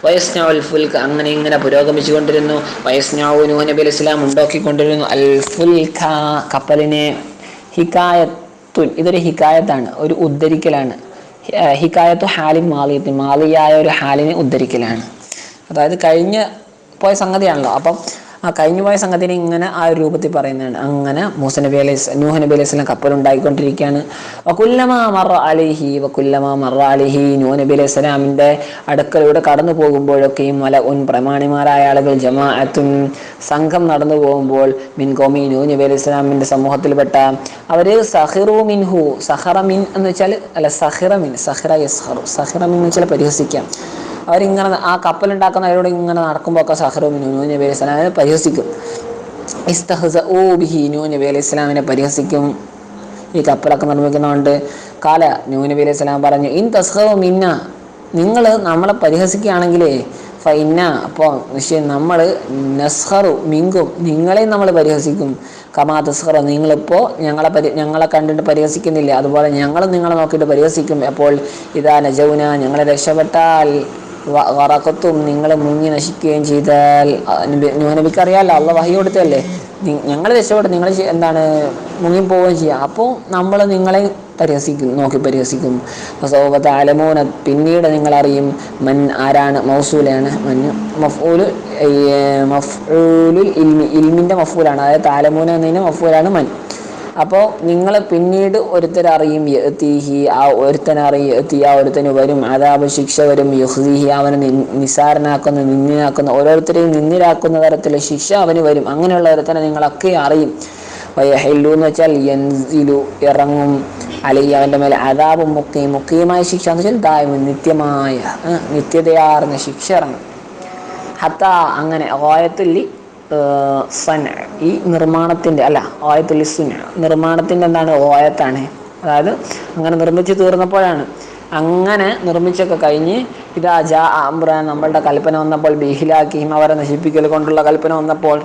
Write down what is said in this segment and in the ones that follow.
വയസ്നാവുൽ ഫുൽക്ക് അങ്ങനെ ഇങ്ങനെ പുരോഗമിച്ചു കൊണ്ടിരുന്നു. വയസ്നാവു നൂഹ് നബി അലൈഹി സ്വലാം ഉണ്ടാക്കിക്കൊണ്ടിരുന്നു അൽ ഫുൽക കപ്പലിനെ. ഹിക്കായത്തുൻ ഇതൊരു ഹിക്കായത്താണ്, ഒരു ഉദ്ധരിക്കലാണ്. ഹിക്കായത്തു ഹാലിൻ മാളിയത്തിൻ മാളിയായ ഒരു ഹാലിനെ ഉദ്ധരിക്കലാണ്. അതായത് കഴിഞ്ഞ് പോയ സംഗതിയാണല്ലോ. അപ്പം ആ കഴിഞ്ഞു പോയ സംഗതിനെ ഇങ്ങനെ ആ ഒരു രൂപത്തിൽ പറയുന്നതാണ്. അങ്ങനെ നൂഹ് നബി അലൈഹി സ്വലാം കപ്പലുണ്ടായിക്കൊണ്ടിരിക്കുകയാണ്. വകുല്ലമാ മറ അലൈഹി നൂഹ് നബി അലൈഹി സ്വലാമിൻ്റെ അടുക്കലൂടെ കടന്നു പോകുമ്പോഴൊക്കെയും മലഉൻ പ്രമാണിമാരായ ആളുകൾ ജമാഅത്തുൻ സംഘം നടന്നു പോകുമ്പോൾ മിൻ ഖൗമി നൂഹ് നബി അലൈഹി സ്വലാമിൻ്റെ സമൂഹത്തിൽപ്പെട്ട അവർ സഖിറു മിൻഹു സഖറ മിൻ എന്ന് വെച്ചാൽ അല്ല സഖിറ മിൻ സഖിറ യസ്ഖറു സഖിറ മിൻ എന്ന് വെച്ചാൽ പരിഹസിക്കാം. അവരിങ്ങനെ ആ കപ്പലുണ്ടാക്കുന്നവരോട് ഇങ്ങനെ നടക്കുമ്പോഴൊക്കെ സഖിറു മിൻഹു നൂഹ് നബി അലൈഹി സ്വലാമിനെ പരിഹസിക്കും. ഇസ്തഹ്സഊ ബിഹി നൂഹ് നബി അലൈഹി സ്വലാമിനെ പരിഹസിക്കും. ഈ കപ്പലൊക്കെ നിർമ്മിക്കുന്നതുകൊണ്ട് കാല നൂഹ് നബി അലൈഹി സ്വലാം പറഞ്ഞു ഇൻ തസ്ഖറു മിന്ന നിങ്ങൾ നമ്മളെ പരിഹസിക്കുകയാണെങ്കിലേ ഫൈന അപ്പോൾ നിശ്ചയം നമ്മൾ നസ്ഖറു മിങ്കും നിങ്ങളെയും നമ്മൾ പരിഹസിക്കും. കമാ തസ്ഖറു നിങ്ങളിപ്പോൾ ഞങ്ങളെ കണ്ടിട്ട് പരിഹസിക്കുന്നില്ല, അതുപോലെ ഞങ്ങളും നിങ്ങളെ നോക്കിയിട്ട് പരിഹസിക്കും. അപ്പോൾ ഇതാ നജൗന ഞങ്ങളെ രക്ഷപ്പെട്ടാൽ വറക്കത്തും നിങ്ങൾ മുങ്ങി നശിക്കുകയും ചെയ്താൽ. നൂഹ് നബിക്ക് അറിയാമല്ലോ, അള്ളാഹ് വഹി കൊടുത്തതല്ലേ, ഞങ്ങൾ രക്ഷപ്പെടും, നിങ്ങൾ എന്താണ് മുങ്ങിപ്പോവുകയും ചെയ്യുക. അപ്പോൾ നമ്മൾ നിങ്ങളെ പരിഹസിക്കും, നോക്കി പരിഹസിക്കും. സൗബത്താലമൂന പിന്നീട് നിങ്ങളറിയും മൻ ആരാണ് മൗസൂലാണ് മഫ്ഊലുൽ ഇൽമിൻ്റെ മഫ്ഊലാണ്, അതായത് താലമൂന എന്നതിന് മഫ്ഊലാണ് മൻ. അപ്പോൾ നിങ്ങൾ പിന്നീട് ഒരുത്തരറിയും യഅ്തീഹി ആ ഒരുത്തനറിയും ആ ഒരുത്തന് വരും അദാബ് ശിക്ഷ വരും യുഖ്സിഹി അവനെ നിസാരനാക്കുന്ന നിന്ദനാക്കുന്ന ഓരോരുത്തരെയും നിന്ദരാക്കുന്ന തരത്തിലുള്ള ശിക്ഷ അവന് വരും. അങ്ങനെയുള്ള ഒരുത്തനെ നിങ്ങളൊക്കെ അറിയും. വയഹില്ലു എന്ന് വെച്ചാൽ യൻസിലു ഇറങ്ങും അലൈഹി അവൻ്റെ മേലെ അദാബ് മുഖീമായ ശിക്ഷ എന്ന് വെച്ചാൽ ദായിമുൻ നിത്യമായ നിത്യതയാർന്ന ശിക്ഷ ഇറങ്ങും. ഹത്ത അങ്ങനെ ഗായത്തുല്ലി സന ഈ നിർമ്മാണത്തിൻ്റെ അല്ല ഗായത്തുല്ലി സുന നിർമ്മാണത്തിൻ്റെ എന്താണ് ഗായത്താണ്, അതായത് അങ്ങനെ നിർമ്മിച്ച് തീർന്നപ്പോഴാണ്. അങ്ങനെ നിർമ്മിച്ചൊക്കെ കഴിഞ്ഞ് ഇതാ ജാ അംറൻ നമ്മളുടെ കൽപ്പന വന്നപ്പോൾ ബിഹിലാക്കിയും അവരെ നശിപ്പിക്കൽ കൊണ്ടുള്ള കൽപ്പന വന്നപ്പോൾ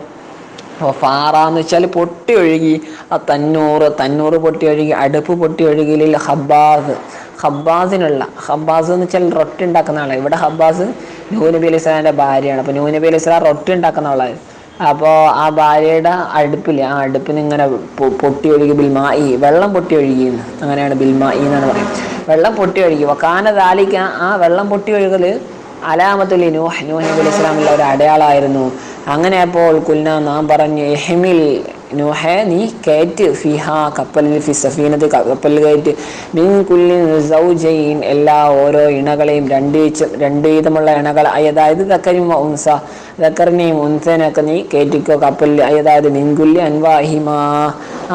ഫാറാന്ന് വെച്ചാൽ പൊട്ടി ഒഴുകി. ആ തന്നൂറ് പൊട്ടി ഒഴുകി, അടുപ്പ് പൊട്ടി ഒഴുകിയിൽ ഹബ്ബാസ് എന്ന് വെച്ചാൽ റൊട്ടി ഉണ്ടാക്കുന്ന ആളാണ്. ഇവിടെ ഹബ്ബാസ് നൂഹ് നബി അലൈഹി സ്വലാമിൻ്റെ ഭാര്യയാണ്. അപ്പോൾ നൂഹ് നബി അലൈഹി സ്വലാം റൊട്ടി ഉണ്ടാക്കുന്ന ആളാണ്. അപ്പോൾ ആ ഭാര്യയുടെ അടുപ്പില്ലേ, ആ അടുപ്പിന് ഇങ്ങനെ പൊട്ടി ഒഴുകി ബിൽമായി വെള്ളം പൊട്ടി ഒഴുകിയെന്ന്, അങ്ങനെയാണ് ബിൽമായി എന്നാണ് പറയുന്നത്. വെള്ളം പൊട്ടി ഒഴുകി വക്കാന ദാലിക ആ വെള്ളം പൊട്ടി ഒഴുകൽ അലാമത്തുൽ നൂഹ് നബി അലൈഹി സ്വലാമുള്ള ഒരു അടയാളമായിരുന്നു. അങ്ങനെ അപ്പോൾ കുൽന നാം പറഞ്ഞു എഹ്മിൽ നൂഹെ നീ കയറ്റ് ഫിഹ കപ്പലിൽ ഫി സഫീനത്ത് കപ്പലിൽ കയറ്റ് മിൻ കുല്ലി സൗജൈൻ എല്ലാ ഓരോ ഇണകളെയും രണ്ട് വീതമുള്ള ഇണകൾ, അതായത് ദക്കരും ഉൻസ ദക്കറിനെയും ഉൻസേനൊക്കെ നീ കയറ്റിക്കോ കപ്പലിൽ, അതായത് മിൻകുല്ലി അൻവാഹിമാ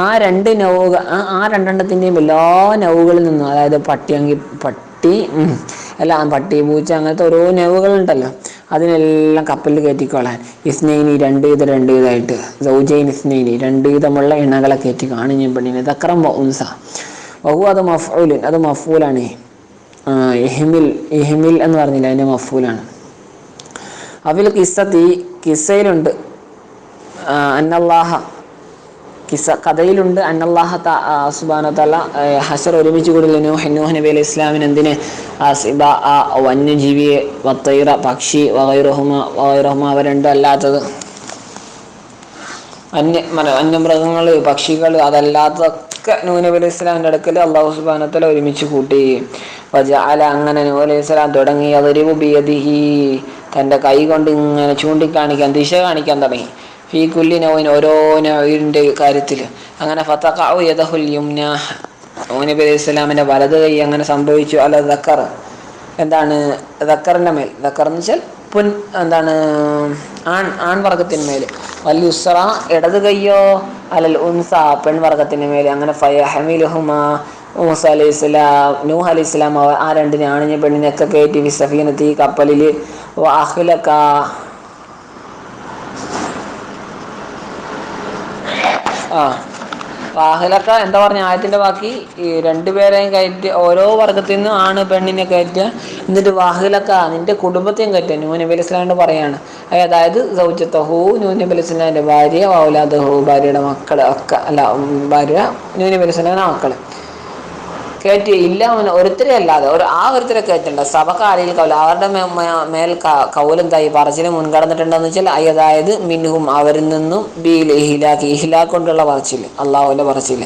ആ രണ്ടെണ്ണത്തിൻ്റെയും എല്ലാ നൗകളിൽ നിന്നും, അതായത് പട്ടി പൂച്ച അങ്ങനത്തെ ഓരോ നൗകളുണ്ടല്ലോ അതിനെല്ലാം കപ്പലിൽ കയറ്റിക്കോളാൻ. ഇസ്നൈനി രണ്ട് ഇതായിട്ട് സൗജൈൻ ഇസ്നൈനി രണ്ട് വിധമുള്ള ഇണകളെ കയറ്റി കാണിഞ്ഞ പെണ്ണിനെ ദക്രം ഉൻസ വഹു അത് മഫ്ഊലുൻ അത് മഫ്ഊലാണ്. ഇഹ്മിൽ എന്ന് പറഞ്ഞില്ല, അതിൻ്റെ മഫ്ഊലാണ്. അവിൽ കിസ്സയിലുണ്ട് അന്നല്ലാഹ കഥയിലുണ്ട് അന്നല്ലാഹ സുബ്ഹാനഹു വ തആല ഹശർ ഒരുമിച്ച് കൂടില്ല നൂഹ് നബി അലൈഹി ഇസ്ലാമിന് എന്തിന് വന്യജീവിയെ വത്തൈറ പക്ഷി വഗൈറഹുമ അവ രണ്ടും അല്ലാത്തത് വന്യമൃഗങ്ങൾ പക്ഷികൾ അതല്ലാത്തതൊക്കെ നൂഹ് നബി അലൈഹി ഇസ്ലാമിൻ്റെ അടുക്കൽ അല്ലാഹു സുബ്ഹാനഹു വ തആല ഒരുമിച്ച് കൂട്ടി. വജഅല അങ്ങനെ നൂഹ് അലൈഹി സ്വലാം തുടങ്ങി യദ്രിബു ബിയദിഹി തൻ്റെ കൈ കൊണ്ട് ഇങ്ങനെ ചൂണ്ടിക്കാണിക്കാൻ ദിശ കാണിക്കാൻ തുടങ്ങി. ഫീ കുല്ലി നൗഇൻ ഓരോ നൗഇൻ്റെ കാര്യത്തിൽ. അങ്ങനെ ഫതഖഉ യദഹുൽ യുംന നൂഹ് നബി അലൈഹി സ്വലാമിൻ്റെ വലത് കൈ അങ്ങനെ സംഭവിച്ചു അല ദക്കർ എന്താണ് ദക്കറിൻ്റെ മേൽ, ദക്കർ എന്ന് വെച്ചാൽ എന്താണ് ആൺവർഗത്തിന്മേൽ, വല്യുസ്റ ഇടത് കയ്യോ അലൽ ഉൻസ പെൺവർഗത്തിന് മേൽ. അങ്ങനെ ഫയഹമിലുഹുമാ മൂസ അലൈഹി സ്വലാം നൂഹ് അലൈഹി സ്വലാം ആ രണ്ടിനെ ആണിഞ്ഞ പെണ്ണിനെയൊക്കെ കയറ്റി ഫി സഫീനത്തി കപ്പലിൽ വഅഖ്ലക വാഹലക്ക എന്താ പറഞ്ഞ ആയത്തിൻ്റെ ബാക്കി ഈ രണ്ടുപേരെയും കയറ്റി ഓരോ വർഗത്തിൽ നിന്നും ആണ് പെണ്ണിനെ കയറ്റുക. എന്നിട്ട് വാഹലക്ക നിന്റെ കുടുംബത്തെയും കയറ്റുക. നൂഹ് നബി അലൈഹി സ്വലാമിൻ്റെ പറയാണ്, അതായത് സൗജത്തഹു നൂഹ് നബി അലൈഹി സ്വലാമിൻ്റെ ഭാര്യ ഔലാദഹു ഭാര്യയുടെ മക്കൾ ഒക്കെ അല്ല ഭാര്യ നൂഹ് നബി അലൈഹി സ്വലാമിൻ്റെ മക്കൾ കയറ്റി ഇല്ല ഒരുത്തരെ അല്ലാതെ ആ ഒരുത്തരെ കയറ്റണ്ട സബക അലയിൽ കൗല അവരുടെ മേൽ കൗലെന്തായി പറച്ചിൽ മുൻകടന്നിട്ടുണ്ടെന്ന് വെച്ചാൽ അതായത് മിൻഹും അവരിൽ നിന്നും ബിൽ ഇഹിലാക്ക് കൊണ്ടുള്ള പറച്ചിൽ അള്ളാഹുവിൻ്റെ പറച്ചിൽ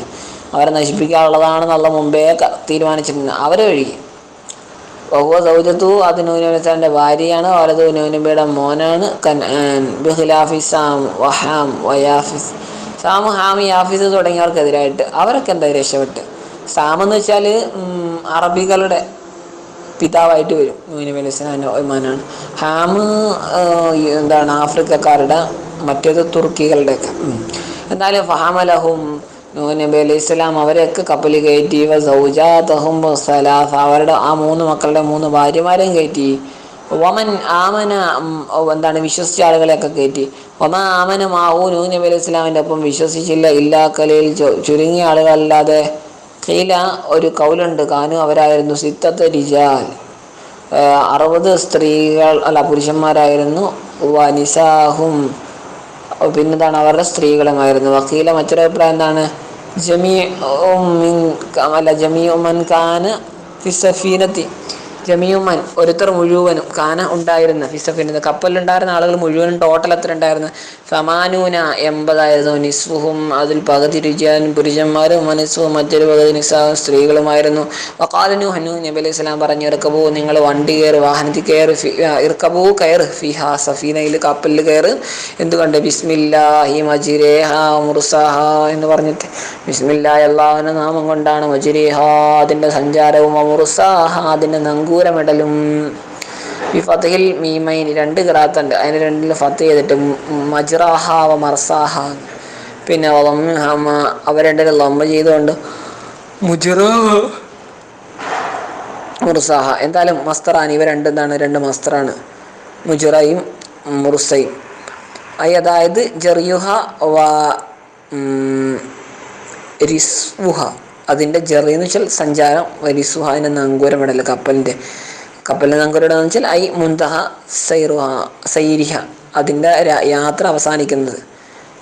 അവരെ നശിപ്പിക്കാനുള്ളതാണെന്ന് അള്ളാഹ് മുമ്പേ തീരുമാനിച്ചിട്ടുണ്ട് അവരെ ഒഴികെ സൗജത്തു അത് നൂഹ് നബി അലൈഹിസ്സലാമിൻ്റെ ഭാര്യയാണ് വലതു നൂഹ് നബിയുടെ മോനാണ് കൻആൻ ബിഖിലാഫി സാം വഹാം വയാഫിസ് സാം ഹാം യാഫിസ് തുടങ്ങിയവർക്കെതിരായിട്ട് അവരൊക്കെ എന്താ രക്ഷപ്പെട്ട് സാമെന്ന് വെച്ചാൽ അറബികളുടെ പിതാവായിട്ട് വരും നൂഹ് നബി അലൈഹി സ്വലാമിൻ്റെ ഒമാനാണ് ഹാം എന്താണ് ആഫ്രിക്കക്കാരുടെ മറ്റേത് തുർക്കികളുടെയൊക്കെ എന്നാലും ഫഹമലഹും നൂഹ് നബി അലൈഹി സ്വലാം അവരെയൊക്കെ കപ്പലിൽ കയറ്റി സൗജാതഹും സലാസ അവരുടെ ആ 3 മക്കളുടെ 3 ഭാര്യമാരെയും കയറ്റി വമൻ ആമന എന്താണ് വിശ്വസിച്ച ആളുകളെയൊക്കെ കയറ്റി ഒമ ആമന മാവൂ നൂഹ് നബി അലൈഹി സ്വലാമിൻ്റെ ഒപ്പം വിശ്വസിച്ചില്ല ഇല്ലാ കലയിൽ ചുരുങ്ങിയ ആളുകളല്ലാതെ കീല ഒരു കൗലുണ്ട് കാനു അവരായിരുന്നു സിത്തത്ത് റിജാൽ 60 സ്ത്രീകൾ അല്ല പുരുഷന്മാരായിരുന്നു വനിസാഹും പിന്നെന്താണ് അവരുടെ സ്ത്രീകളുമായിരുന്നു വക്കീല മറ്റൊരു അഭിപ്രായം എന്താണ് ജമീഉമൻ കാന ഫിസഫീനത്തി ജമീഉമൻ ഒരുത്തർ മുഴുവനും കാന ഉണ്ടായിരുന്ന ഫിസഫീനത്ത് കപ്പലിലുണ്ടായിരുന്ന ആളുകൾ മുഴുവനും ടോട്ടൽ എത്ര ഉണ്ടായിരുന്നു സമാനൂന 80 നിസ്ഫുഹും അതിൽ പകുതി രുചിയാൻ പുരുഷന്മാരും നിസ്ഫും മറ്റൊരു പകുതി നിസ്സാഹും സ്ത്രീകളുമായിരുന്നു വഖാല നൂഹ് നബി അലൈഹി സ്വലാം പറഞ്ഞു ഇർക്കബൂ നിങ്ങൾ വണ്ടി കയറ് വാഹനത്തിൽ കയറ് ഇർക്കബൂ കയറ് ഫിഹാ സഫീനയിൽ കപ്പലിൽ കയറ് എന്തുകൊണ്ട് ബിസ്മില്ലാഹി മജ്രിഹാ മുർസാഹാ എന്ന് പറഞ്ഞിട്ട് ബിസ്മില്ലാഹി അല്ലാഹുവിൻ്റെ നാമം കൊണ്ടാണ് മജ്രിഹാ അതിൻ്റെ സഞ്ചാരവും മുർസാഹാ അതിൻ്റെ നങ്കൂരമിടലും ഈ ഫതഹിൽ മീമൈൻ 2 ഖിറാഅത്തുണ്ട് അതിന് 2 ഫത്ത് ചെയ്തിട്ട് മജ്റാഹ വ മർസാഹ പിന്നെ അവ രണ്ടിനും ലമ്മ ചെയ്തുകൊണ്ട് മുജ്റാ മുർസാഹ എന്തായാലും മസ്തറാണ് ഇവ രണ്ടെന്താണ് 2 മസ്തറാണ് മുജ്റയും മുർസയും അതായത് ജറിയുഹ വ റിസ്വുഹ അതിൻ്റെ ജറി എന്ന് വെച്ചാൽ സഞ്ചാരം റിസ്വുഹ അതിൻ്റെ നങ്കൂരമിടൽ കപ്പലിൻ്റെ നങ്കൂരമിടൽ വെച്ചാൽ ഐ മുന്തഹ സൈരിഹ അതിൻ്റെ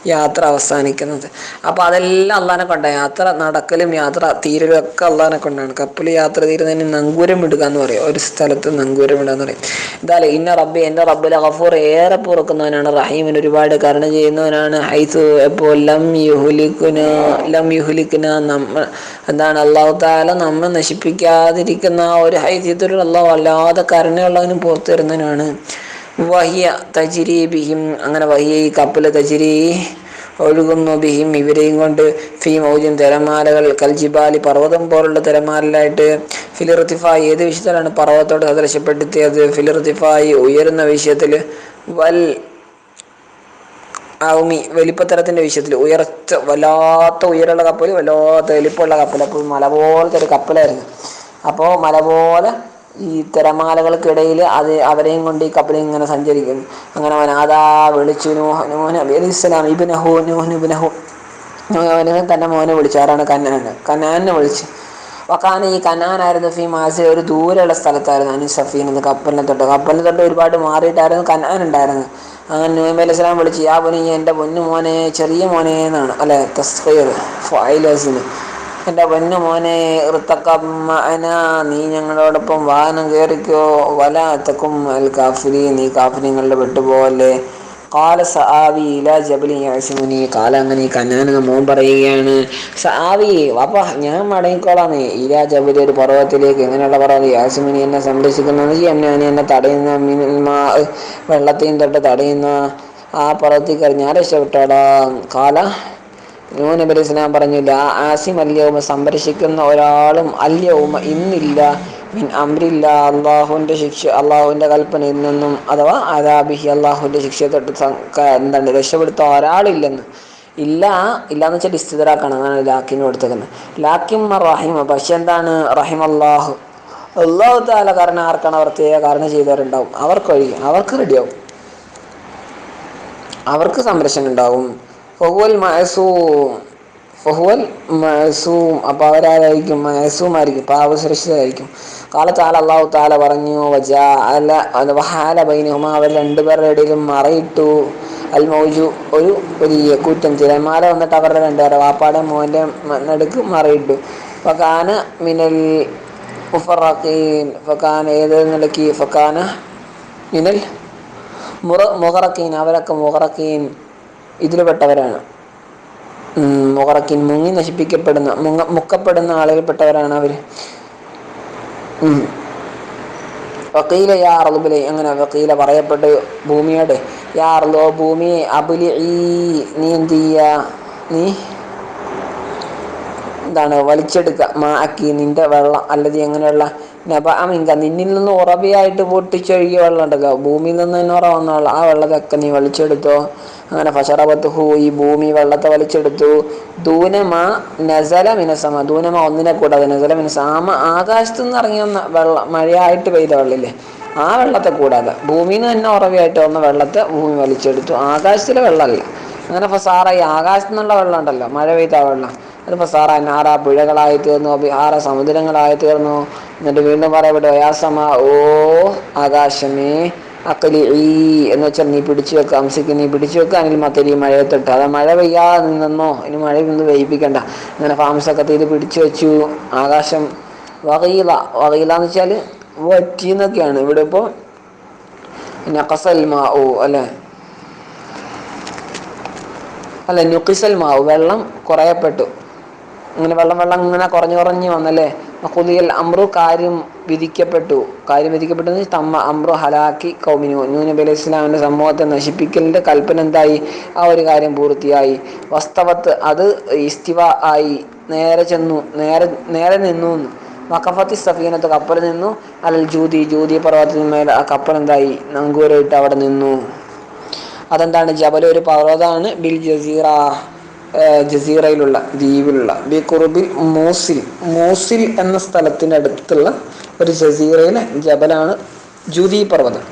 യാത്ര അവസാനിക്കുന്നത് അപ്പോൾ അതെല്ലാം അള്ളാഹിനെ കൊണ്ടാണ് യാത്ര നടക്കലും യാത്ര തീരലും ഒക്കെ അള്ളാഹിനെ കൊണ്ടാണ് കപ്പൽ യാത്ര തീരുന്നതിന് നങ്കൂരം ഇടുക എന്ന് പറയും ഒരു സ്ഥലത്ത് നങ്കൂരം ഇടുക എന്ന് പറയും എന്തായാലും ഇന്ന റബ്ബി എൻ്റെ റബ്ബുൽ ഗഫൂർ ഏറെ പൊറുക്കുന്നവനാണ് റഹീമിന് ഒരുപാട് കരുണ ചെയ്യുന്നവനാണ് ഹൈസു എപ്പോൾ ലം യുഹ്ലിക്ന നമ്മൾ എന്താണ് അള്ളാഹു തആല നമ്മെ നശിപ്പിക്കാതിരിക്കുന്ന ഒരു ഹൈസിയത്തിൽ അള്ളാഹു വല്ലാതെ കരുണയുള്ളവനും പുറത്തു വരുന്നവനാണ് വഹിയ തജ്രി ബിഹിം അങ്ങനെ വഹിയ ഈ കപ്പൽ തജ്രി ഒഴുകുന്നു ബിഹിം ഇവരെയും കൊണ്ട് ഫീ മൗജിൻ തിരമാലകൾ കൽജിബാലി പർവ്വതം പോലുള്ള തിരമാലയായിട്ട് ഫിലിർത്തിഫായി ഏത് വിഷയത്തിലാണ് പർവ്വതത്തോട് സദൃശ്യപ്പെടുത്തിയത് ഫിലിർത്തിഫായി ഉയരുന്ന വിഷയത്തിൽ വൽ ഔമി വലിപ്പത്തരത്തിൻ്റെ വിഷയത്തിൽ വല്ലാത്ത ഉയരമുള്ള കപ്പൽ വല്ലാത്ത വലിപ്പമുള്ള കപ്പൽ അപ്പോൾ മല പോലത്തെ ഒരു കപ്പലായിരുന്നു അപ്പോൾ മല പോലെ ഈ തിരമാലകൾക്കിടയിൽ അവരെയും കൊണ്ട് ഈ കപ്പലിൽ ഇങ്ങനെ സഞ്ചരിക്കുന്നു അങ്ങനെ അവനാദാ വിളിച്ചു നൂഹ് നബി അലൈഹി സ്വലാം അവനെ തന്നെ മോനെ വിളിച്ചു ആരാണ് കനാനെ വിളിച്ച് വക്കാന ഈ കനാനായിരുന്നു ഫീ മാസി ഒരു ദൂരെയുള്ള സ്ഥലത്തായിരുന്നു അനി സഫീൻ കപ്പലിനെ തൊട്ട് ഒരുപാട് മാറിയിട്ടായിരുന്നു കനാൻ ഉണ്ടായിരുന്നത് അങ്ങനെ നൂഹ് നബി അലൈഹി സ്വലാം വിളിച്ച് യാ ബുനി എൻ്റെ പൊന്നു മോനെ ചെറിയ മോനെ എന്നാണ് അല്ലെ തസ്ഖീർ ഫൈലസിന് എൻ്റെ പൊന്നു മോനെ നീ ഞങ്ങളോടൊപ്പം വാഹനം കയറിക്കോ വല തക്കും അൽ കാഫിരി നീ കാഫിരിങ്ങളുടെ വിട്ടുപോകല്ലേ കാല സആവി ഇലാ ജബലി യഅസിമുനി കാല അങ്ങനെ ഈ കനാന മോൻ പറയുകയാണ് സആവി വാപ്പ ഞാൻ മടങ്ങിക്കോളാം ഇലാ ജബലി ഒരു പർവ്വതത്തിലേക്ക് എങ്ങനെയുള്ള പർവ്വതം യഅസിമുനി എന്നെ സംരക്ഷിക്കുന്നത് എന്നെ തടയുന്ന വെള്ളത്തെയും തൊട്ട് തടയുന്ന ആ പർവ്വതത്തിൽ കയറി ഞാൻ രക്ഷപ്പെട്ടോളാം കാല നൂഹ് നബി അലൈഹി സ്വലാം പറഞ്ഞില്ല ആസിം അല്യൗമ സംരക്ഷിക്കുന്ന ഒരാളും അല്യൗമ ഇന്നില്ല മിൻ അംരില്ല അള്ളാഹുവിൻ്റെ കൽപ്പനയിൽ നിന്നും അഥവാ അദാബിഹി അള്ളാഹുവിൻ്റെ ശിക്ഷയെ തൊട്ട് എന്താണ് രക്ഷപ്പെടുത്താൻ ഒരാളില്ലെന്ന് ഇല്ലാന്ന് വെച്ചാൽ ഇസ്തിദ്റാക്കാണ് അങ്ങനെ ലാക്കിന് കൊടുത്തേക്കുന്നത് ലാക്കിം റഹിമ പക്ഷെ എന്താണ് റഹിം അള്ളാഹു തആല കാരണം ആർക്കാണ് പ്രത്യേക കാരണം ചെയ്തവരുണ്ടാവും അവർക്ക് റെഡിയാവും അവർക്ക് സംരക്ഷണം ഉണ്ടാവും ഫഹുവൽ മഅസൂം അപ്പോൾ അവരാരായിരിക്കും മഅസൂമായിരിക്കും പാപസുരക്ഷിതരായിരിക്കും കാലത്താല അള്ളാഹു താല പറഞ്ഞു വഹാല ബൈനഹുമാ അവർ രണ്ടുപേരുടെ ഇടയിലും മറയിട്ടു അൽ മൗജു ഒരു വലിയ കൂറ്റൻ തിരമാല വന്നിട്ട് അവരുടെ രണ്ടുപേരെ വാപ്പാടെ മോൻ്റെ നടുക്ക് മറയിട്ടു ഫകാന മിനൽ മുഫറഖീൻ, ഫകാന ഏത് നിലയ്ക്ക്, ഫകാന മിനൽ മുഗറഖീൻ, അവരൊക്കെ മുഗറഖീൻ ഇതിൽ പെട്ടവരാണ്. മുഗറഖീൻ മുങ്ങി നശിപ്പിക്കപ്പെടുന്ന, മുക്കപ്പെടുന്ന ആളുകൾപ്പെട്ടവരാണ് അവർ. വക്കീല യാ അർളുബിലെ, അങ്ങനെ വക്കീല പറയപ്പെട്ട് ഭൂമിയോട്, യാ അർളോ ഭൂമിയെ, അബുലി നീ എന്ത് ചെയ്യുക, നീ എന്താണ് വലിച്ചെടുക്കുക, മാ അക്കി നിന്റെ വെള്ളം, അല്ലത് എങ്ങനെയുള്ള നബഅമിങ്ക നിന്നിൽ നിന്ന് ഉറവയായിട്ട് പൊട്ടിച്ചൊഴുകിയ വെള്ളം ഉണ്ടല്ലോ, ഭൂമിയിൽ നിന്ന് തന്നെ ഉറ വന്ന വെള്ളം, ആ വെള്ളത്തൊക്കെ നീ വലിച്ചെടുത്തോ. അങ്ങനെ ഫശറബത്തുഹു, ഈ ഭൂമി വെള്ളത്തെ വലിച്ചെടുത്തു. ദൂനമ നസല മിനസമ, ദൂനമ ഒന്നിനെ കൂടാതെ, നസല മിനസാമ ആകാശത്തു നിന്ന് ഇറങ്ങി വന്ന വെള്ളം, മഴയായിട്ട് പെയ്ത വെള്ളമില്ലേ, ആ വെള്ളത്തെ കൂടാതെ ഭൂമിയിൽ നിന്ന് തന്നെ ഉറവയായിട്ട് വന്ന വെള്ളത്തെ ഭൂമി വലിച്ചെടുത്തു, ആകാശത്തിലെ വെള്ളമല്ല. അങ്ങനെ ഫസാറ, ഈ ആകാശത്തു നിന്നുള്ള വെള്ളം ഉണ്ടല്ലോ, മഴ പെയ്ത വെള്ളം, അത് ഫസാറ നാറ പുഴകളായി തീർന്നു, ബിഹാറ സമുദ്രങ്ങളായി തീർന്നു. എന്നിട്ട് വീണ്ടും പറയപ്പെട്ടു, യാസമ ഓ ആകാശമേ, അക്കലി എന്ന് വെച്ചാൽ നീ പിടിച്ചു വെക്കുക, അംസിക്ക് നീ പിടിച്ചു വെക്കുക, അനിൽ മത്തരി മഴയത്തിട്ട്, അത് മഴ പെയ്യാതെ നിന്നോ, ഇനി മഴ നിന്ന് പെയ്യിപ്പിക്കണ്ട. അങ്ങനെ ഫാംസൊക്കെ ഇത് പിടിച്ചു വെച്ചു. ആകാശം വകീല, വകീല എന്ന് വെച്ചാൽ വറ്റി എന്നൊക്കെയാണ്. ഇവിടെ ഇപ്പോൾ നഖസൽ മാഉ അല്ലേ, അല്ല നുഖിസൽ മാവ്, വെള്ളം കുറയപ്പെട്ടു. ഇങ്ങനെ വെള്ളം ഇങ്ങനെ കുറഞ്ഞു വന്നല്ലേ. ഖുദിയൽ അമ്രു, കാര്യം വിധിക്കപ്പെട്ടു. കാര്യം വിധിക്കപ്പെട്ടു തമ്മ അമ്രു ഹലാക്കി കൗമിനു, നൂഹ് നബി അലൈഹി ഇസ്ലാമിൻ്റെ സമൂഹത്തെ നശിപ്പിക്കലിൻ്റെ കൽപ്പന എന്തായി, ആ ഒരു കാര്യം പൂർത്തിയായി. വസ്തവത്ത്, അത് ഇസ്തിവ ആയി, നേരെ ചെന്നു, നേരെ നിന്നു. വഖഫത്തി സഫീനത്ത്, കപ്പൽ നിന്നു. അൽ ജൂതി പർവ്വതത്തിന്മേൽ ആ കപ്പൽ എന്തായി, നങ്കൂരയിട്ട് അവിടെ നിന്നു. അതെന്താണ്, ജബൽ ഒരു പർവ്വതമാണ്. ബിൽ ജസീറ, ജസീറയിലുള്ള ദ്വീപിലുള്ള, ബി കുറുബിൽ മൂസിൽ എന്ന സ്ഥലത്തിനടുത്തുള്ള ഒരു ജസീറയിലെ ജബലാണ് ജൂതി പർവ്വതം.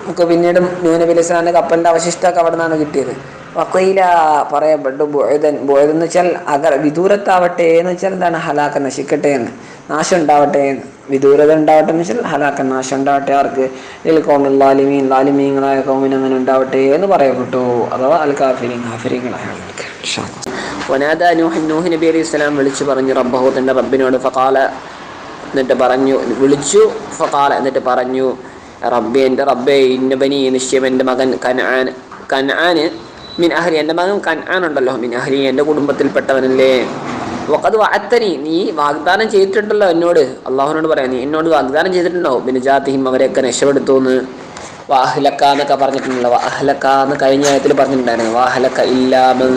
നമുക്ക് പിന്നീട് നൂഹ് നബി അലൈഹി സ്വലാമിൻ്റെ കപ്പലിൻ്റെ അവശിഷ്ടമൊക്കെ അവിടെ നിന്നാണ് കിട്ടിയത്. വക്കീല പറയപ്പെട്ടു, ബുഅദൻ എന്ന് വെച്ചാൽ വിദൂരത്താവട്ടെ എന്ന് വെച്ചാൽ എന്താണ്, ഹലാക്കൻ നശിക്കട്ടെ എന്ന്, നാശം ഉണ്ടാവട്ടെ എന്ന്. വിദൂരത ഉണ്ടാവട്ടെ എന്ന് വെച്ചാൽ ഹലാക്കൻ നാശം ഉണ്ടാവട്ടെ, ആർക്ക്, ലാലിമീൻ ലാലിമീങ്ങളായ കൗമിന് അങ്ങനെ ഉണ്ടാവട്ടെ എന്ന് പറയപ്പെട്ടു. അഥവാ അൽ കാഫിരീൻ, കാഫിരീങ്ങളായ ആളുകൾക്ക്. വനാദ നൂഹ് നബി അലൈഹി സ്വലാം വിളിച്ചു പറഞ്ഞു, റബ്ബഹു തൻ്റെ റബ്ബിനോട്, ഫഖാല എന്നിട്ട് പറഞ്ഞു, വിളിച്ചു, ഫഖാല എന്നിട്ട് പറഞ്ഞു, റബ്ബേ എൻ്റെ റബ്ബേ, ഇന്ന ബനി നിശ്ചയം എൻ്റെ മകൻ കൻആൻ മിൻ അഹ്ലി, എൻ്റെ മകൻ കൻആൻ ഉണ്ടല്ലോ, മിൻ അഹ്ലി എൻ്റെ കുടുംബത്തിൽപ്പെട്ടവനല്ലേ. വഖദ് വഅദ്തനി, നീ വാഗ്ദാനം ചെയ്തിട്ടുണ്ടല്ലോ എന്നോട്, അള്ളാഹുവിനോട് പറയാം, നീ എന്നോട് വാഗ്ദാനം ചെയ്തിട്ടുണ്ടോ, ബിനജാതിഹിം അവരെയൊക്കെ രക്ഷപ്പെടുത്തുമെന്ന്. വാഹ്ലക്ക എന്നൊക്കെ പറഞ്ഞിട്ടുണ്ടല്ലോ, വാഹ്ലക്ക എന്ന് കഴിഞ്ഞ ആയത്തിൽ പറഞ്ഞിട്ടുണ്ടായിരുന്നു, വാഹ്ലക്ക ഇല്ലാ മൻ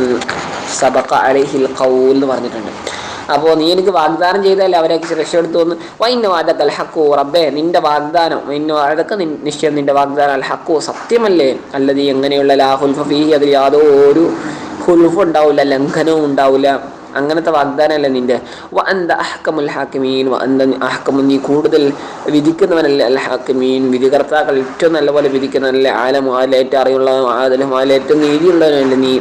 സബഖ അലൈഹിൽ ഖൗൽ എന്ന് പറഞ്ഞിട്ടുണ്ട്. അപ്പോൾ നീ എനിക്ക് വാഗ്ദാനം ചെയ്തല്ലേ അവരെയൊക്കെ രക്ഷപ്പെടുത്തു എന്ന്. വൈന്ന വാദക്ക് അൽ ഹക്കു, റബ്ബേ നിന്റെ വാഗ്ദാനം, അതൊക്കെ നിശ്ചയം നിന്റെ വാഗ്ദാനം, അൽ ഹക്കു സത്യമല്ലേ, അല്ലത് എങ്ങനെയുള്ള ലാ ഹുൽഫ ഫീഹി, അതിൽ യാതൊരു ഹുൽഫ് ഉണ്ടാവില്ല, ലംഘനവും ഉണ്ടാവില്ല, അങ്ങനത്തെ വാഗ്ദാനമല്ലേ നിന്റെ. വ അന്ത അഹ്കമുൽ ഹാക്കിമീൻ, വ അന്ത അഹ്കമു നീ കൂടുതൽ വിധിക്കുന്നവനല്ലേ, അൽ ഹാക്കിമീൻ വിധികർത്താക്കൾ ഏറ്റവും നല്ലപോലെ വിധിക്കുന്നവനല്ലേ, ആലമു അതിൽ ഏറ്റവും അറിവുള്ളവനും, ആദലും അതിൽ ഏറ്റവും നീതിയുള്ളവനല്ലേ നീ.